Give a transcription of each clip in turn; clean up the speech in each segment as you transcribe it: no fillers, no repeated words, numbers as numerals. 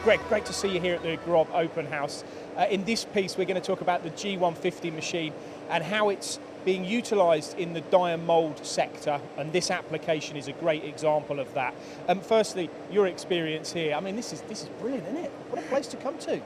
Greg, great to see you here at the GROB Open House. In this piece, we're going to talk about the G150 machine and how it's being utilised in the die and mould sector, and this application is a great example of that. Firstly, your experience here. I mean, this is brilliant, isn't it? What a place to come to.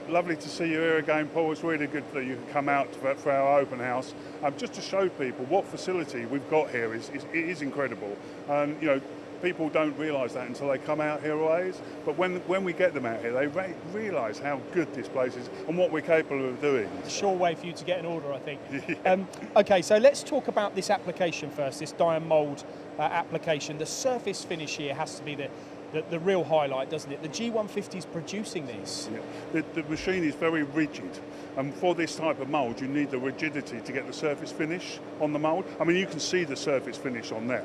Lovely to see you here again, Paul. It's really good that you can come out for our open house. Just to show people what facility we've got here it is incredible. You know, people don't realise that until they come out here always. But when we get them out here, they realise how good this place is and what we're capable of doing. It's a sure way for you to get an order, I think. Yeah. Okay, so let's talk about this application first, this die and mould application. The surface finish here has to be the real highlight, doesn't it? The G150 is producing this. Yeah. The machine is very rigid, and for this type of mould you need the rigidity to get the surface finish on the mould. I mean, you can see the surface finish on there.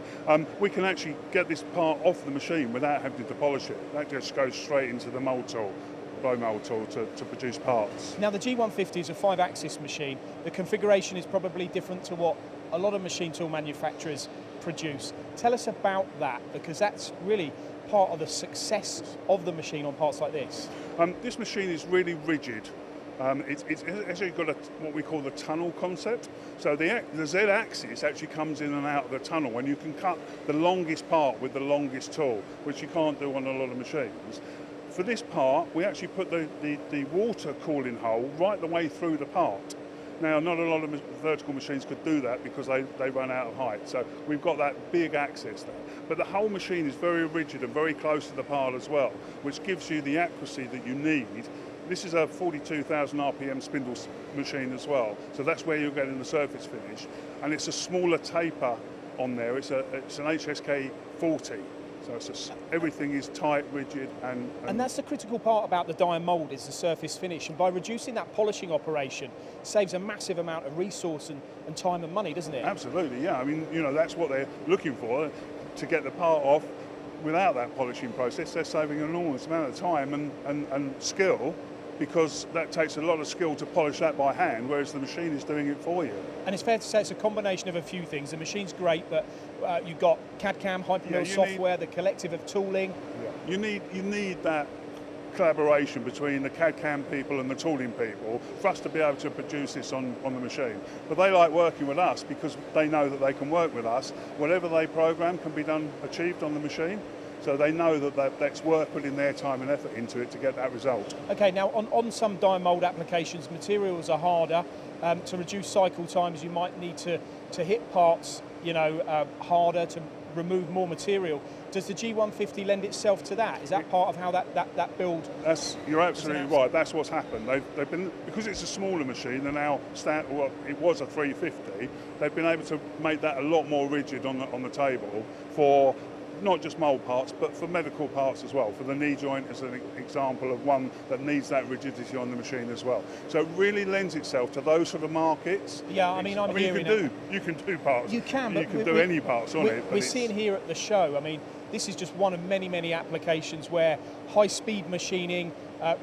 We can actually get this part off the machine without having to polish it. That just goes straight into the mould tool, blow mould tool, to produce parts. Now the G150 is a 5-axis machine. The configuration is probably different to what a lot of machine tool manufacturers produce. Tell us about that, because that's really part of the success of the machine on parts like this. This machine is really rigid. It's actually got what we call the tunnel concept. So the Z-axis actually comes in and out of the tunnel, and you can cut the longest part with the longest tool, which you can't do on a lot of machines. For this part, we actually put the water cooling hole right the way through the part. Now, not a lot of vertical machines could do that because they run out of height. So we've got that big axis there. But the whole machine is very rigid and very close to the part as well, which gives you the accuracy that you need. This is a 42,000 RPM spindle machine as well. So that's where you're getting the surface finish. And it's a smaller taper on there. It's an HSK 40. So everything is tight, rigid, and that's the critical part about the die and mould, is the surface finish. And by reducing that polishing operation, it saves a massive amount of resource and time and money, doesn't it? Absolutely, yeah. I mean, you know, that's what they're looking for, to get the part off without that polishing process. They're saving an enormous amount of time and skill, because that takes a lot of skill to polish that by hand, whereas the machine is doing it for you. And it's fair to say it's a combination of a few things. The machine's great, but you've got CAD/CAM, Hypermill software, the collective of tooling. Yeah. You need that collaboration between the CAD/CAM people and the tooling people for us to be able to produce this on the machine. But they like working with us because they know that they can work with us. Whatever they program can be achieved on the machine. So they know that that's worth putting their time and effort into it to get that result. Okay, now on some die and mould applications, materials are harder. To reduce cycle times, you might need to hit parts, harder, to remove more material. Does the G150 lend itself to that? Is that part of how that build? You're absolutely right. That's what's happened. They've been, because it's a smaller machine, and now it was a 350. They've been able to make that a lot more rigid on the table for not just mould parts, but for medical parts as well. For the knee joint as an example of one that needs that rigidity on the machine as well. So it really lends itself to those sort of markets. Yeah, you can do parts. You can, but you can do any parts on it. We're seeing here at the show, I mean, this is just one of many applications where high-speed machining,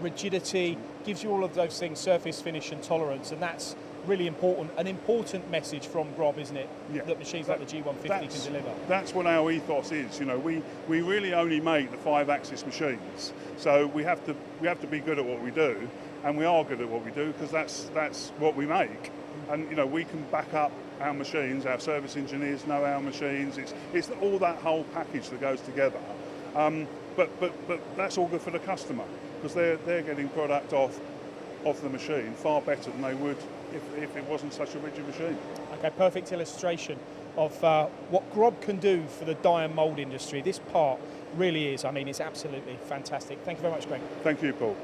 rigidity, gives you all of those things, surface finish and tolerance, and that's really important, an important message from GROB, isn't it? Yeah. That machines like the G150 can deliver. That's what our ethos is. You know, we really only make the 5-axis machines, so we have to be good at what we do, and we are good at what we do because that's what we make. And you know, we can back up our machines. Our service engineers know our machines. It's all that whole package that goes together. But that's all good for the customer, because they're getting product off the machine far better than they would if it wasn't such a rigid machine. Okay, perfect illustration of what GROB can do for the die and mould industry. This part really is, I mean, it's absolutely fantastic. Thank you very much, Greg. Thank you, Paul.